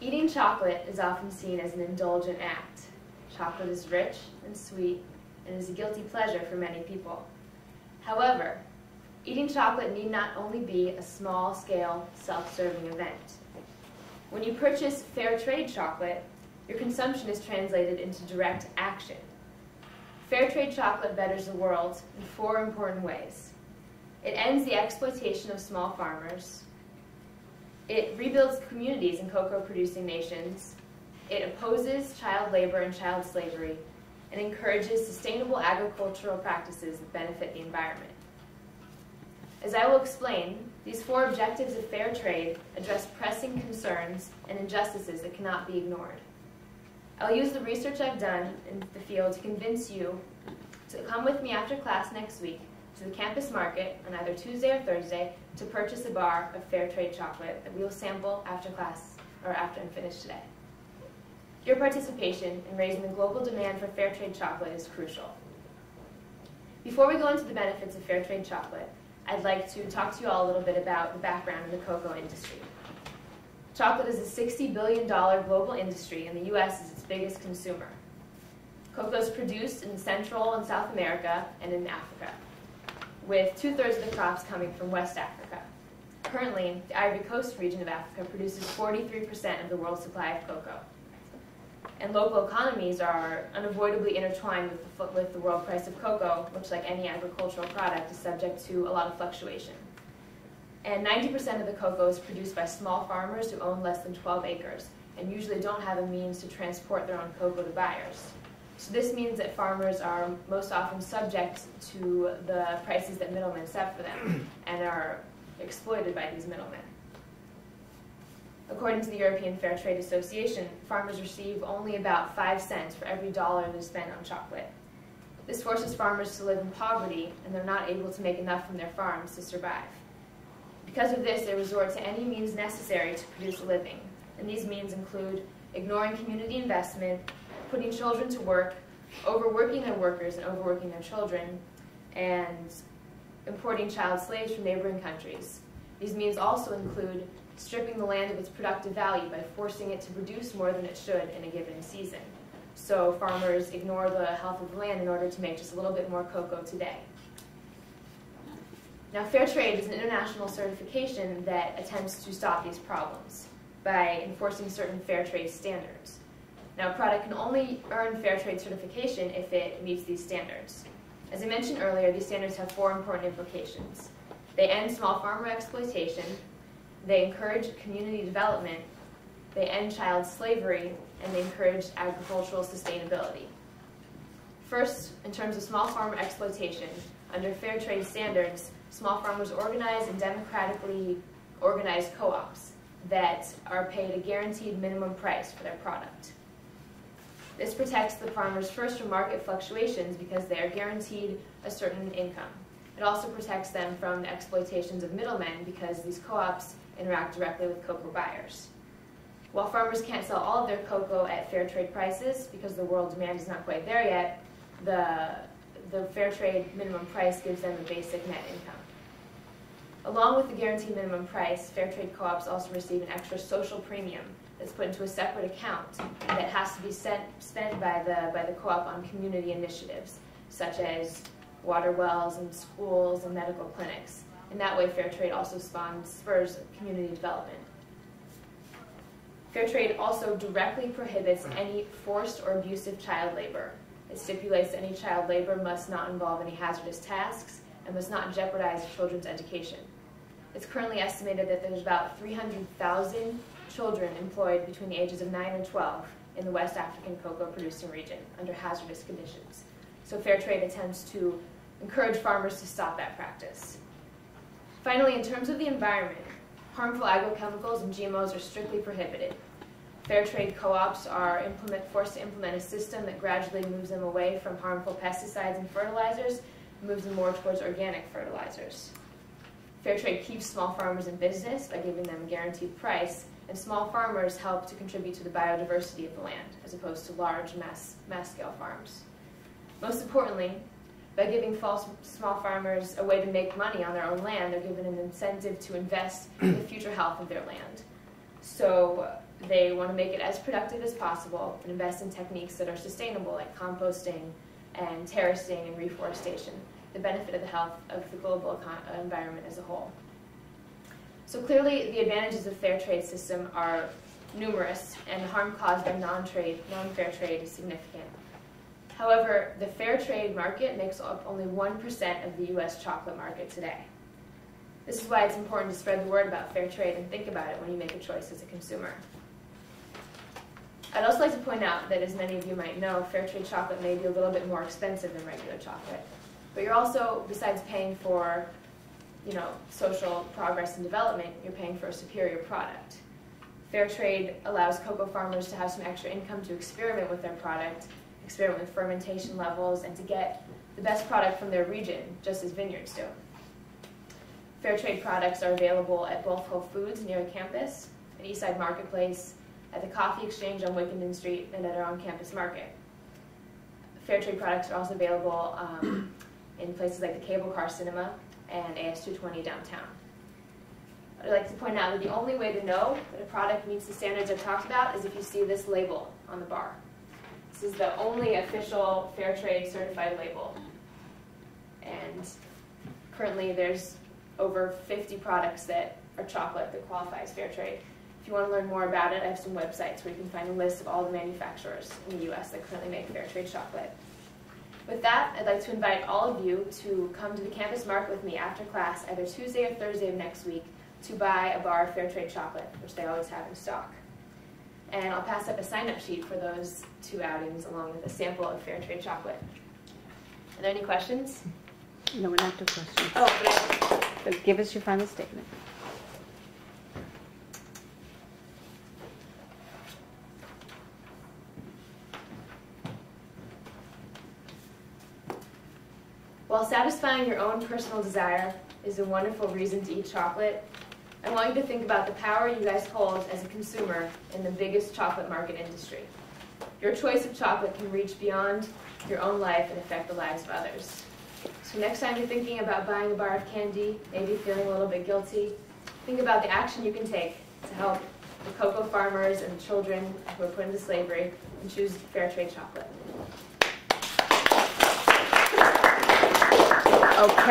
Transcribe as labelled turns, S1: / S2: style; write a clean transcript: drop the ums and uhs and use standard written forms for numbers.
S1: Eating chocolate is often seen as an indulgent act. Chocolate is rich and sweet and is a guilty pleasure for many people. However, eating chocolate need not only be a small-scale, self-serving event. When you purchase fair trade chocolate, your consumption is translated into direct action. Fair trade chocolate betters the world in 4 important ways. It ends the exploitation of small farmers. It rebuilds communities in cocoa-producing nations. It opposes child labor and child slavery, and encourages sustainable agricultural practices that benefit the environment. As I will explain, these 4 objectives of fair trade address pressing concerns and injustices that cannot be ignored. I'll use the research I've done in the field to convince you to come with me after class next week to the campus market on either Tuesday or Thursday to purchase a bar of fair trade chocolate that we will sample after class or after I'm finished today. Your participation in raising the global demand for fair trade chocolate is crucial. Before we go into the benefits of fair trade chocolate, I'd like to talk to you all a little bit about the background in the cocoa industry. Chocolate is a $60 billion global industry, and the U.S. is its biggest consumer. Cocoa is produced in Central and South America and in Africa, with 2/3 of the crops coming from West Africa. Currently, the Ivory Coast region of Africa produces 43% of the world's supply of cocoa. And local economies are unavoidably intertwined with the world price of cocoa, which, like any agricultural product, is subject to a lot of fluctuation. And 90% of the cocoa is produced by small farmers who own less than 12 acres and usually don't have a means to transport their own cocoa to buyers. So this means that farmers are most often subject to the prices that middlemen set for them and are exploited by these middlemen. According to the European Fair Trade Association, farmers receive only about 5 cents for every dollar they spend on chocolate. This forces farmers to live in poverty, and they're not able to make enough from their farms to survive. Because of this, they resort to any means necessary to produce a living, and these means include ignoring community investment, putting children to work, overworking their workers and overworking their children, and importing child slaves from neighboring countries. These means also include stripping the land of its productive value by forcing it to produce more than it should in a given season. So farmers ignore the health of the land in order to make just a little bit more cocoa today. Now, fair trade is an international certification that attempts to stop these problems by enforcing certain fair trade standards. Now, a product can only earn fair trade certification if it meets these standards. As I mentioned earlier, these standards have 4 important implications. They end small farmer exploitation, they encourage community development, they end child slavery, and they encourage agricultural sustainability. First, in terms of small farmer exploitation, under fair trade standards, small farmers organize in democratically organized co-ops that are paid a guaranteed minimum price for their product. This protects the farmers first from market fluctuations because they are guaranteed a certain income. It also protects them from the exploitations of middlemen because these co-ops interact directly with cocoa buyers. While farmers can't sell all of their cocoa at fair trade prices because the world demand is not quite there yet, the fair trade minimum price gives them a basic net income. Along with the guaranteed minimum price, fair trade co-ops also receive an extra social premium that's put into a separate account that has to be spent by the co-op on community initiatives, such as water wells and schools and medical clinics. In that way, fair trade also spurs community development. Fair trade also directly prohibits any forced or abusive child labor. It stipulates that any child labor must not involve any hazardous tasks and must not jeopardize children's education. It's currently estimated that there's about 300,000 children employed between the ages of 9 and 12 in the West African cocoa producing region under hazardous conditions. So fair trade attempts to encourage farmers to stop that practice. Finally, in terms of the environment, harmful agrochemicals and GMOs are strictly prohibited. Fair trade co-ops are forced to implement a system that gradually moves them away from harmful pesticides and fertilizers and moves them more towards organic fertilizers. Fair trade keeps small farmers in business by giving them a guaranteed price, and small farmers help to contribute to the biodiversity of the land, as opposed to large mass-scale farms. Most importantly, by giving small farmers a way to make money on their own land, they're given an incentive to invest in the future health of their land. So they want to make it as productive as possible and invest in techniques that are sustainable, like composting and terracing and reforestation, the benefit of the health of the global environment as a whole. So clearly, the advantages of fair trade system are numerous, and the harm caused by non-fair trade is significant. However, the fair trade market makes up only 1% of the U.S. chocolate market today. This is why it's important to spread the word about fair trade and think about it when you make a choice as a consumer. I'd also like to point out that, as many of you might know, fair trade chocolate may be a little bit more expensive than regular chocolate. But you're also, besides paying for social progress and development, you're paying for a superior product. Fair trade allows cocoa farmers to have some extra income to experiment with their product, experiment with fermentation levels, and to get the best product from their region, just as vineyards do. Fair trade products are available at both Whole Foods near the campus, at Eastside Marketplace, at the Coffee Exchange on Wickenden Street, and at our on-campus market. Fair trade products are also available in places like the Cable Car Cinema and AS220 downtown. I'd like to point out that the only way to know that a product meets the standards I've talked about is if you see this label on the bar. This is the only official fair trade certified label. And currently there's over 50 products that are chocolate that qualify as fair trade. If you want to learn more about it, I have some websites where you can find a list of all the manufacturers in the U.S. that currently make fair trade chocolate. With that, I'd like to invite all of you to come to the campus market with me after class, either Tuesday or Thursday of next week, to buy a bar of fair trade chocolate, which they always have in stock. And I'll pass up a sign-up sheet for those two outings, along with a sample of fair trade chocolate. Are there any questions?
S2: No, we're not doing questions.
S1: Oh,
S2: But give us your final statement.
S1: While satisfying your own personal desire is a wonderful reason to eat chocolate, I want you to think about the power you guys hold as a consumer in the biggest chocolate market industry. Your choice of chocolate can reach beyond your own life and affect the lives of others. So next time you're thinking about buying a bar of candy, maybe feeling a little bit guilty, think about the action you can take to help the cocoa farmers and the children who are put into slavery, and choose fair trade chocolate.
S2: Okay.